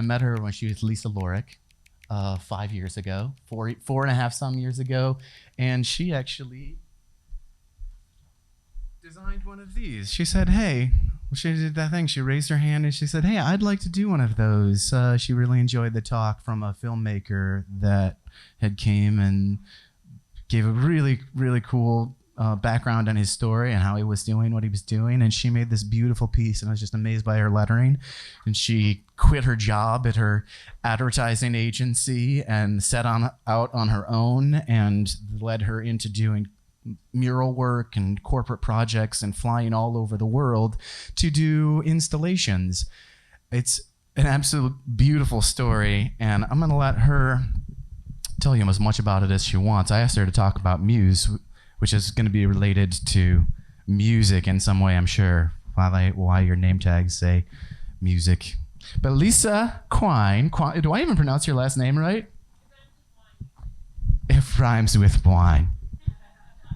met her when she was Lisa Lorick 5 years ago, four and a half some years ago, and she actually designed one of these. She said, hey, she did that thing. She raised her hand and she said, hey, I'd like to do one of those. She really enjoyed the talk from a filmmaker that had came and gave a really, really cool background on his story and how he was doing what he was doing. And she made this beautiful piece, and I was just amazed by her lettering. And she quit her job at her advertising agency and set out on her own, and led her into doing mural work and corporate projects and flying all over the world to do installations. It's an absolute beautiful story, and I'm going to let her tell you as much about it as she wants. I asked her to talk about Muse, which is going to be related to music in some way, I'm sure, why your name tags say music. But Lisa Quine, do I even pronounce your last name right? It rhymes with wine.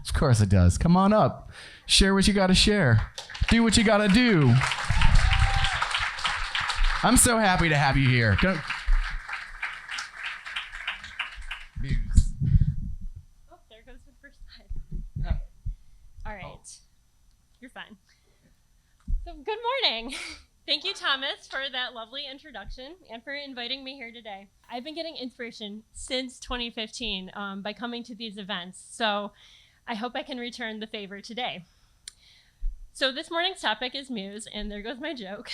Of course it does. Come on up. Share what you got to share. Do what you got to do. I'm so happy to have you here. Muse. Oh, there goes the first slide. All right. Oh. You're fine. So, good morning. Thank you, Thomas, for that lovely introduction and for inviting me here today. I've been getting inspiration since 2015 by coming to these events. So, I hope I can return the favor today. So this morning's topic is Muse, and there goes my joke.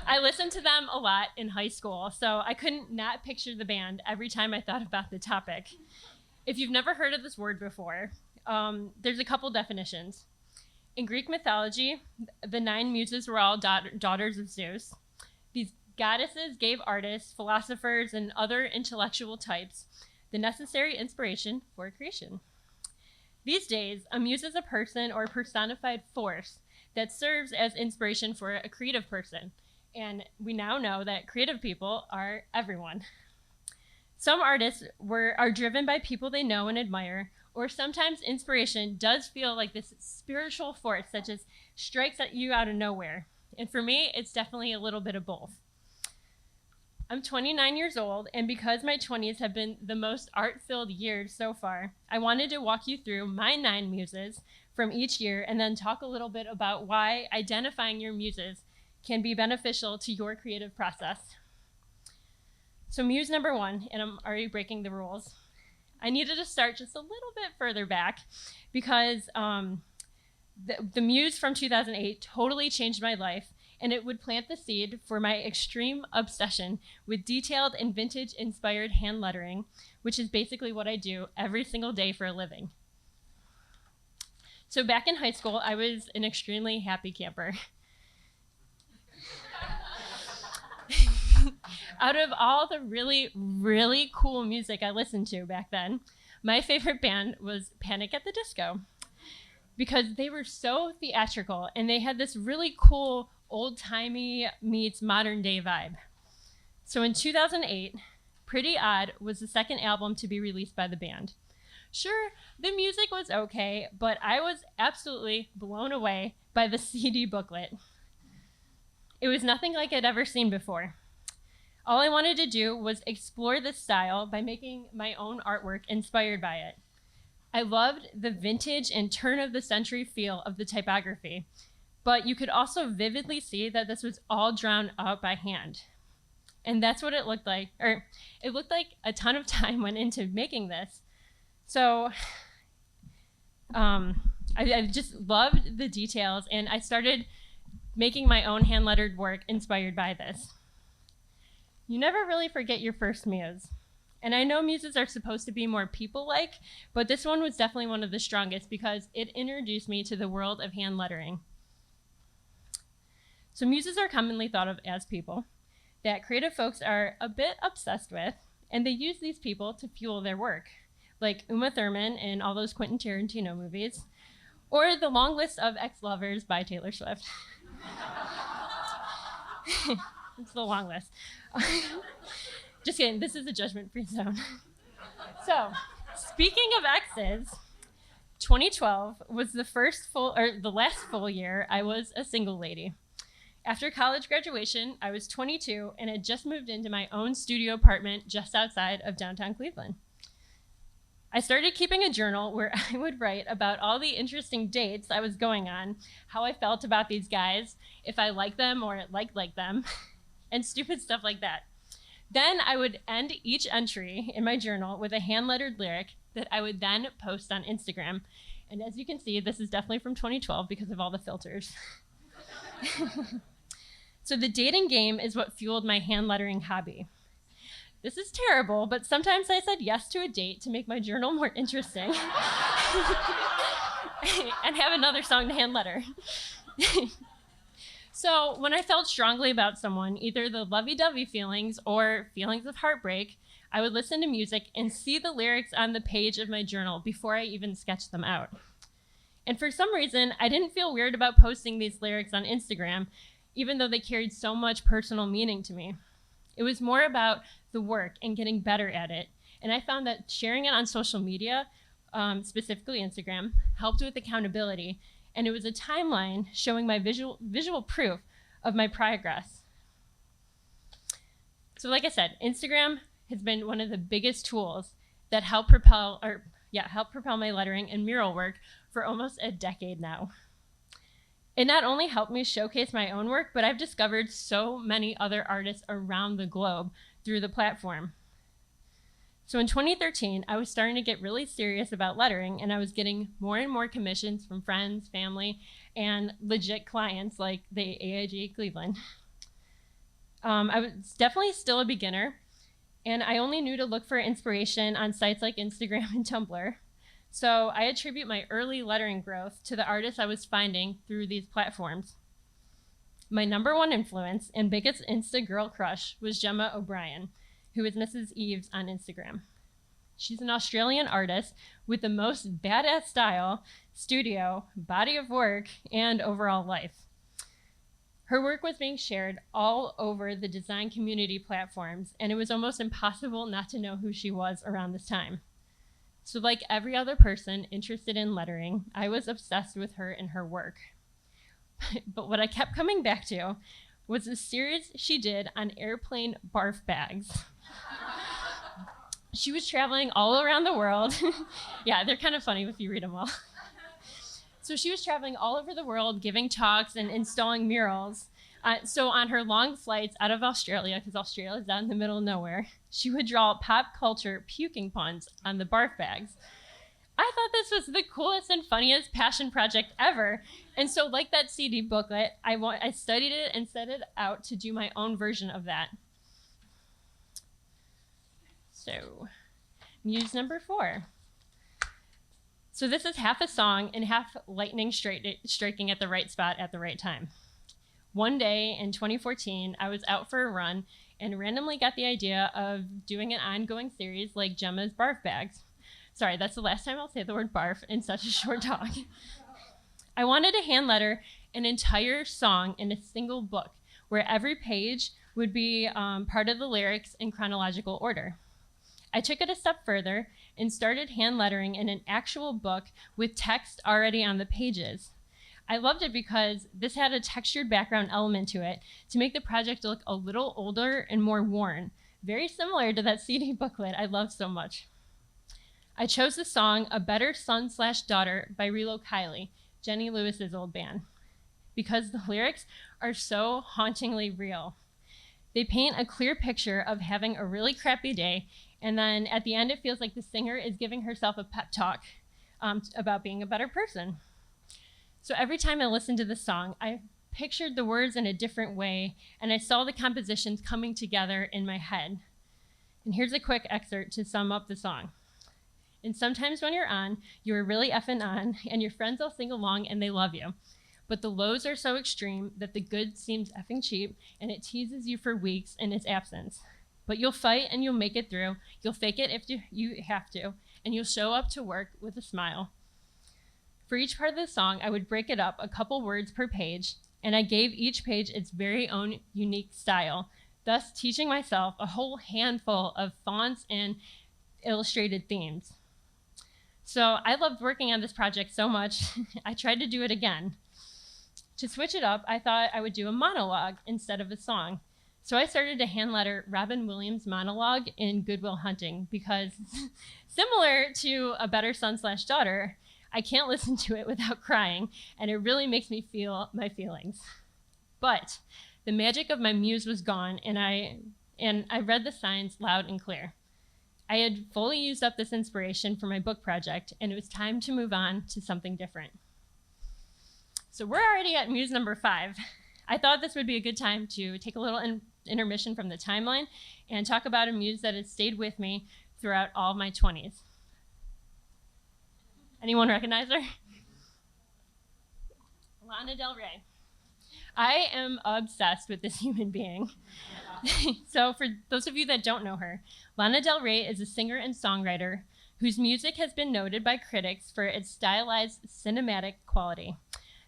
I listened to them a lot in high school, so I couldn't not picture the band every time I thought about the topic. If you've never heard of this word before, there's a couple definitions. In Greek mythology, the 9 muses were all daughters of Zeus. These goddesses gave artists, philosophers, and other intellectual types the necessary inspiration for creation. These days, a muse is a person or personified force that serves as inspiration for a creative person. And we now know that creative people are everyone. Some artists are driven by people they know and admire, or sometimes inspiration does feel like this spiritual force that just strikes at you out of nowhere. And for me, it's definitely a little bit of both. I'm 29 years old, and because my 20s have been the most art-filled years so far, I wanted to walk you through my 9 muses from each year and then talk a little bit about why identifying your muses can be beneficial to your creative process. So muse number 1, and I'm already breaking the rules. I needed to start just a little bit further back because the muse from 2008 totally changed my life, and it would plant the seed for my extreme obsession with detailed and vintage-inspired hand lettering, which is basically what I do every single day for a living. So back in high school, I was an extremely happy camper. Out of all the really, really cool music I listened to back then, my favorite band was Panic at the Disco, because they were so theatrical and they had this really cool old-timey meets modern-day vibe. So in 2008, Pretty Odd was the second album to be released by the band. Sure, the music was okay, but I was absolutely blown away by the CD booklet. It was nothing like I'd ever seen before. All I wanted to do was explore this style by making my own artwork inspired by it. I loved the vintage and turn-of-the-century feel of the typography, but you could also vividly see that this was all drawn out by hand. And that's what it looked like, or it looked like a ton of time went into making this. So I just loved the details, and I started making my own hand-lettered work inspired by this. You never really forget your first muse. And I know muses are supposed to be more people-like, but this one was definitely one of the strongest because it introduced me to the world of hand lettering. So muses are commonly thought of as people that creative folks are a bit obsessed with, and they use these people to fuel their work, like Uma Thurman in all those Quentin Tarantino movies, or the long list of ex-lovers by Taylor Swift. It's the long list. Just kidding, this is a judgment-free zone. So, speaking of exes, 2012 was the last full year I was a single lady. After college graduation, I was 22 and had just moved into my own studio apartment just outside of downtown Cleveland. I started keeping a journal where I would write about all the interesting dates I was going on, how I felt about these guys, if I liked them or liked them, and stupid stuff like that. Then I would end each entry in my journal with a hand-lettered lyric that I would then post on Instagram. And as you can see, this is definitely from 2012 because of all the filters. So the dating game is what fueled my hand lettering hobby. This is terrible, but sometimes I said yes to a date to make my journal more interesting and have another song to hand letter. So when I felt strongly about someone, either the lovey-dovey feelings or feelings of heartbreak, I would listen to music and see the lyrics on the page of my journal before I even sketched them out. And for some reason, I didn't feel weird about posting these lyrics on Instagram, even though they carried so much personal meaning to me. It was more about the work and getting better at it. And I found that sharing it on social media, specifically Instagram, helped with accountability. And it was a timeline showing my visual proof of my progress. So like I said, Instagram has been one of the biggest tools that help propel my lettering and mural work for almost a decade now. It not only helped me showcase my own work, but I've discovered so many other artists around the globe through the platform. So in 2013, I was starting to get really serious about lettering, and I was getting more and more commissions from friends, family, and legit clients like the AIG Cleveland. I was definitely still a beginner, and I only knew to look for inspiration on sites like Instagram and Tumblr. So I attribute my early lettering growth to the artists I was finding through these platforms. My number one influence and biggest Insta girl crush was Gemma O'Brien, who is Mrs. Eves on Instagram. She's an Australian artist with the most badass style, studio, body of work, and overall life. Her work was being shared all over the design community platforms, and it was almost impossible not to know who she was around this time. So like every other person interested in lettering, I was obsessed with her and her work. But what I kept coming back to was a series she did on airplane barf bags. She was traveling all around the world. Yeah, they're kind of funny if you read them all. So she was traveling all over the world, giving talks and installing murals. So on her long flights out of Australia, because Australia's out in the middle of nowhere, she would draw pop culture puking puns on the barf bags. I thought this was the coolest and funniest passion project ever. And so like that CD booklet, I studied it and set it out to do my own version of that. So, Muse number 4. So this is half a song and half lightning striking at the right spot at the right time. One day in 2014, I was out for a run and randomly got the idea of doing an ongoing series like Gemma's barf bags. Sorry, that's the last time I'll say the word barf in such a short talk. I wanted to hand letter an entire song in a single book where every page would be part of the lyrics in chronological order. I took it a step further and started hand lettering in an actual book with text already on the pages. I loved it because this had a textured background element to it to make the project look a little older and more worn, very similar to that CD booklet I loved so much. I chose the song A Better Son/Daughter by Relo Kiley, Jenny Lewis's old band, because the lyrics are so hauntingly real. They paint a clear picture of having a really crappy day, and then at the end it feels like the singer is giving herself a pep talk about being a better person. So every time I listened to the song, I pictured the words in a different way, and I saw the compositions coming together in my head. And here's a quick excerpt to sum up the song. And sometimes when you're on, you're really effing on, and your friends all sing along and they love you. But the lows are so extreme that the good seems effing cheap, and it teases you for weeks in its absence. But you'll fight and you'll make it through. You'll fake it if you have to, and you'll show up to work with a smile. For each part of the song, I would break it up a couple words per page, and I gave each page its very own unique style, thus teaching myself a whole handful of fonts and illustrated themes. So I loved working on this project so much, I tried to do it again. To switch it up, I thought I would do a monologue instead of a song. So I started to hand letter Robin Williams' monologue in Good Will Hunting because similar to A Better Son/Daughter, I can't listen to it without crying, and it really makes me feel my feelings. But the magic of my muse was gone, and I read the signs loud and clear. I had fully used up this inspiration for my book project, and it was time to move on to something different. So we're already at muse number 5. I thought this would be a good time to take a little intermission from the timeline and talk about a muse that has stayed with me throughout all my 20s. Anyone recognize her? Lana Del Rey. I am obsessed with this human being. So for those of you that don't know her, Lana Del Rey is a singer and songwriter whose music has been noted by critics for its stylized cinematic quality.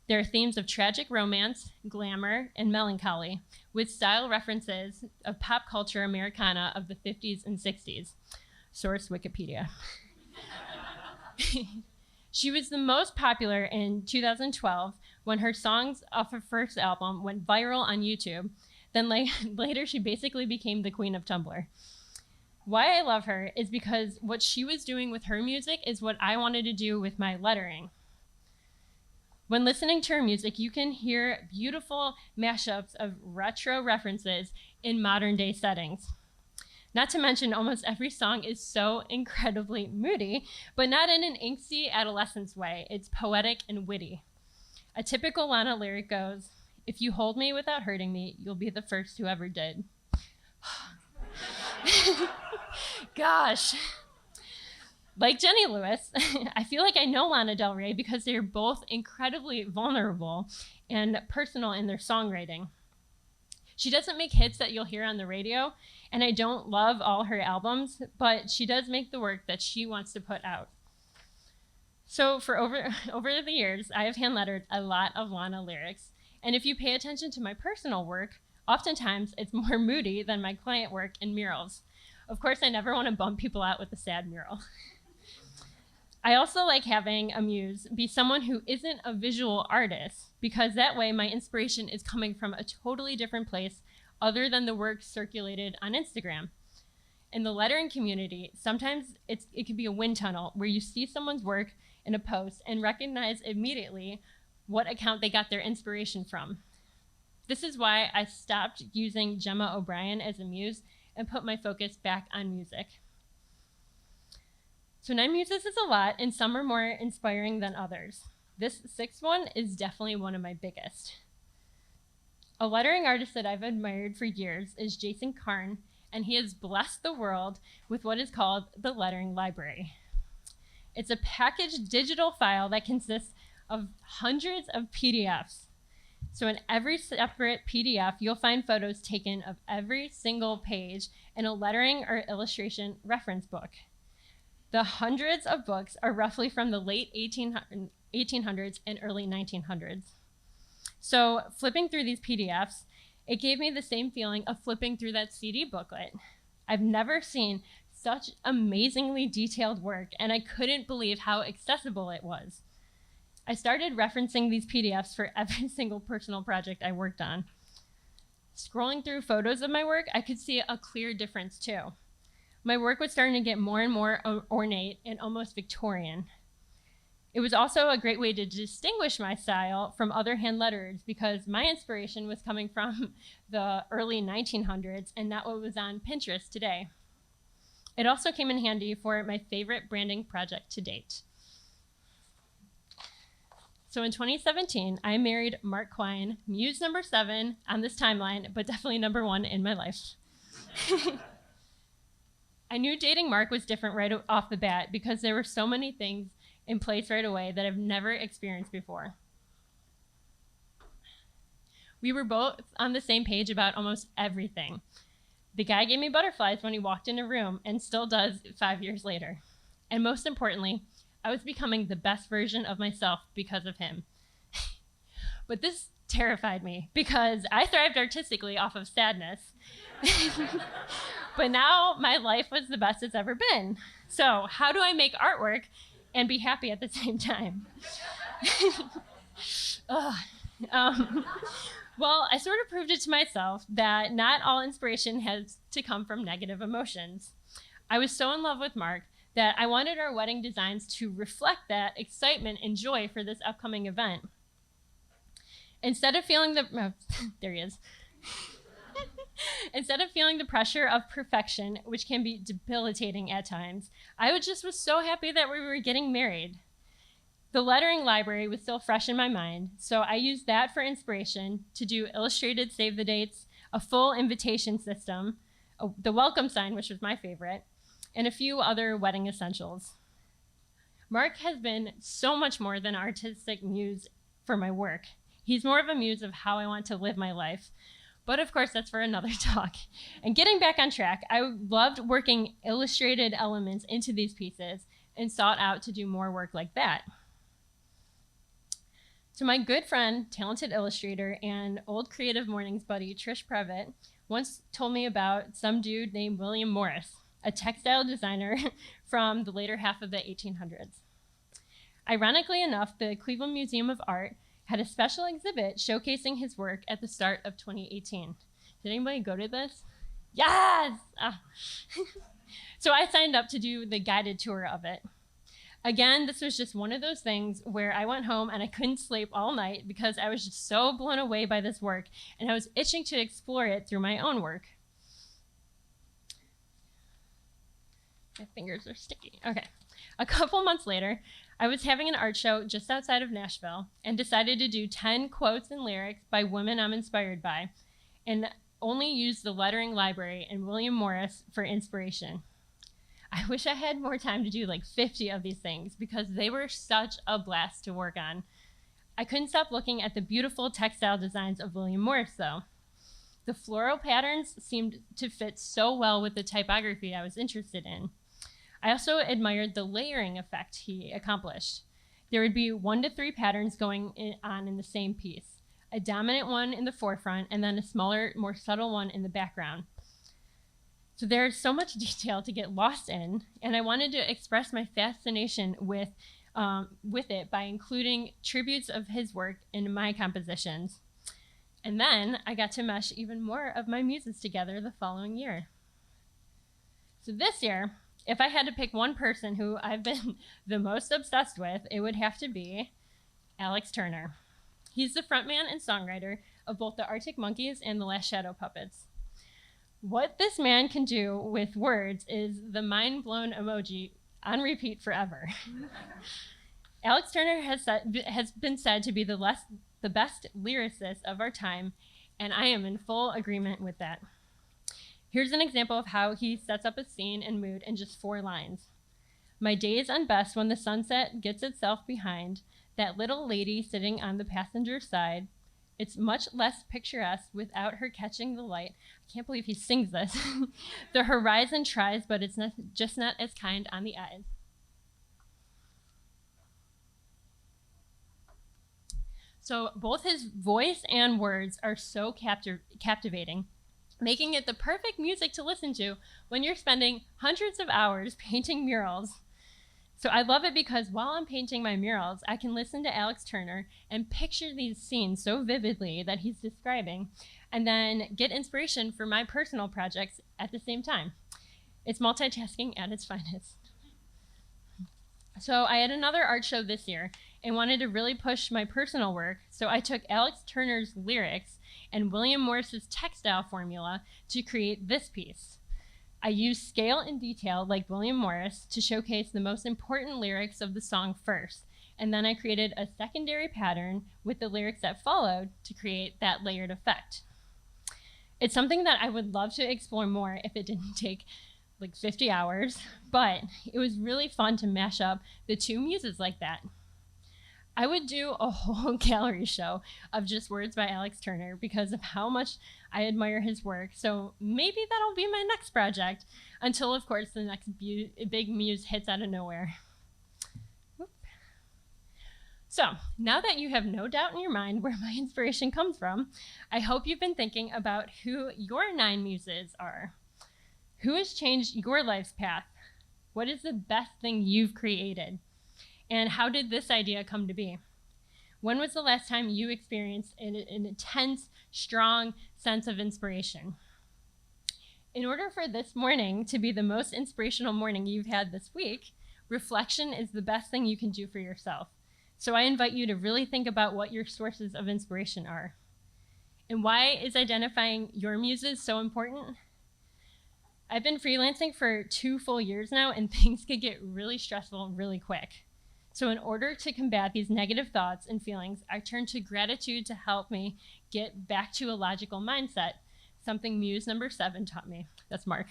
There are themes of tragic romance, glamour, and melancholy, with style references of pop culture Americana of the 50s and 60s. Source Wikipedia. She was the most popular in 2012 when her songs off her first album went viral on YouTube. Then later she basically became the queen of Tumblr. Why I love her is because what she was doing with her music is what I wanted to do with my lettering. When listening to her music, you can hear beautiful mashups of retro references in modern day settings. Not to mention, almost every song is so incredibly moody, but not in an angsty adolescence way. It's poetic and witty. A typical Lana lyric goes, "If you hold me without hurting me, you'll be the first who ever did." Gosh. Like Jenny Lewis, I feel like I know Lana Del Rey because they're both incredibly vulnerable and personal in their songwriting. She doesn't make hits that you'll hear on the radio, and I don't love all her albums, but she does make the work that she wants to put out. So for over the years, I have hand-lettered a lot of Lana lyrics, and if you pay attention to my personal work, oftentimes it's more moody than my client work in murals. Of course, I never want to bum people out with a sad mural. I also like having a muse be someone who isn't a visual artist, because that way my inspiration is coming from a totally different place other than the work circulated on Instagram. In the lettering community, sometimes it can be a wind tunnel where you see someone's work in a post and recognize immediately what account they got their inspiration from. This is why I stopped using Gemma O'Brien as a muse and put my focus back on music. So 9 muses is a lot, and some are more inspiring than others. This 6th one is definitely one of my biggest. A lettering artist that I've admired for years is Jason Karn, and he has blessed the world with what is called the Lettering Library. It's a packaged digital file that consists of hundreds of PDFs. So in every separate PDF, you'll find photos taken of every single page in a lettering or illustration reference book. The hundreds of books are roughly from the late 1800s and early 1900s. So flipping through these PDFs, it gave me the same feeling of flipping through that CD booklet. I've never seen such amazingly detailed work, and I couldn't believe how accessible it was. I started referencing these PDFs for every single personal project I worked on. Scrolling through photos of my work, I could see a clear difference too. My work was starting to get more and more ornate and almost Victorian. It was also a great way to distinguish my style from other hand letterers because my inspiration was coming from the early 1900s and not what was on Pinterest today. It also came in handy for my favorite branding project to date. So in 2017, I married Mark Quine, muse number 7 on this timeline, but definitely number 1 in my life. I knew dating Mark was different right off the bat because there were so many things in place right away that I've never experienced before. We were both on the same page about almost everything. The guy gave me butterflies when he walked in a room and still does 5 years later. And most importantly, I was becoming the best version of myself because of him. But this terrified me because I thrived artistically off of sadness. But now my life was the best it's ever been. So how do I make artwork and be happy at the same time? Well, I sort of proved it to myself that not all inspiration has to come from negative emotions. I was so in love with Mark that I wanted our wedding designs to reflect that excitement and joy for this upcoming event. Instead of feeling there he is. Instead of feeling the pressure of perfection, which can be debilitating at times, I was so happy that we were getting married. The lettering library was still fresh in my mind, so I used that for inspiration to do illustrated save the dates, a full invitation system, the welcome sign, which was my favorite, and a few other wedding essentials. Mark has been so much more than an artistic muse for my work. He's more of a muse of how I want to live my life. But of course, that's for another talk. And getting back on track, I loved working illustrated elements into these pieces and sought out to do more work like that. So my good friend, talented illustrator, and old Creative Mornings buddy, Trish Previtt, once told me about some dude named William Morris, a textile designer from the later half of the 1800s. Ironically enough, the Cleveland Museum of Art had a special exhibit showcasing his work at the start of 2018. Did anybody go to this? Yes! So I signed up to do the guided tour of it. Again, this was just one of those things where I went home and I couldn't sleep all night because I was just so blown away by this work and I was itching to explore it through my own work. My fingers are sticky. Okay. A couple months later, I was having an art show just outside of Nashville and decided to do 10 quotes and lyrics by women I'm inspired by and only use the lettering library and William Morris for inspiration. I wish I had more time to do like 50 of these things because they were such a blast to work on. I couldn't stop looking at the beautiful textile designs of William Morris though. The floral patterns seemed to fit so well with the typography I was interested in. I also admired the layering effect he accomplished. There would be 1 to 3 patterns going on in the same piece, a dominant one in the forefront and then a smaller, more subtle one in the background. So there's so much detail to get lost in, and I wanted to express my fascination with it by including tributes of his work in my compositions. And then I got to mesh even more of my muses together the following year. So this year, if I had to pick one person who I've been the most obsessed with, it would have to be Alex Turner. He's the frontman and songwriter of both the Arctic Monkeys and the Last Shadow Puppets. What this man can do with words is the mind-blown emoji on repeat forever. Alex Turner has been said to be the best lyricist of our time, and I am in full agreement with that. Here's an example of how he sets up a scene and mood in just 4 lines. My day is unbest when the sunset gets itself behind that little lady sitting on the passenger side. It's much less picturesque without her catching the light. I can't believe he sings this. The horizon tries, but it's just not as kind on the eyes. So both his voice and words are so captivating, making it the perfect music to listen to when you're spending hundreds of hours painting murals. So I love it because while I'm painting my murals, I can listen to Alex Turner and picture these scenes so vividly that he's describing, and then get inspiration for my personal projects at the same time. It's multitasking at its finest. So I had another art show this year and wanted to really push my personal work, so I took Alex Turner's lyrics and William Morris's textile formula to create this piece. I used scale and detail like William Morris to showcase the most important lyrics of the song first, and then I created a secondary pattern with the lyrics that followed to create that layered effect. It's something that I would love to explore more if it didn't take like 50 hours, but it was really fun to mash up the 2 muses like that. I would do a whole gallery show of just words by Alex Turner because of how much I admire his work. So maybe that'll be my next project until, of course, the next big muse hits out of nowhere. Whoop. So now that you have no doubt in your mind where my inspiration comes from, I hope you've been thinking about who your 9 muses are. Who has changed your life's path? What is the best thing you've created? And how did this idea come to be? When was the last time you experienced an intense, strong sense of inspiration? In order for this morning to be the most inspirational morning you've had this week, reflection is the best thing you can do for yourself. So I invite you to really think about what your sources of inspiration are. And why is identifying your muses so important? I've been freelancing for 2 full years now, and things could get really stressful really quick. So in order to combat these negative thoughts and feelings, I turn to gratitude to help me get back to a logical mindset, something Muse number 7 taught me. That's Mark.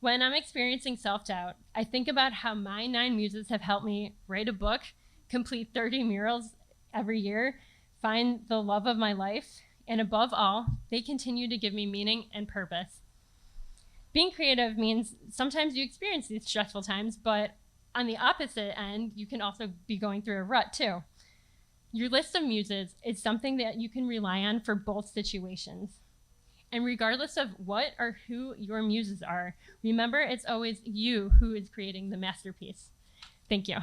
When I'm experiencing self-doubt, I think about how my 9 muses have helped me write a book, complete 30 murals every year, find the love of my life, and above all, they continue to give me meaning and purpose. Being creative means sometimes you experience these stressful times, but on the opposite end, you can also be going through a rut too. Your list of muses is something that you can rely on for both situations. And regardless of what or who your muses are, remember it's always you who is creating the masterpiece. Thank you.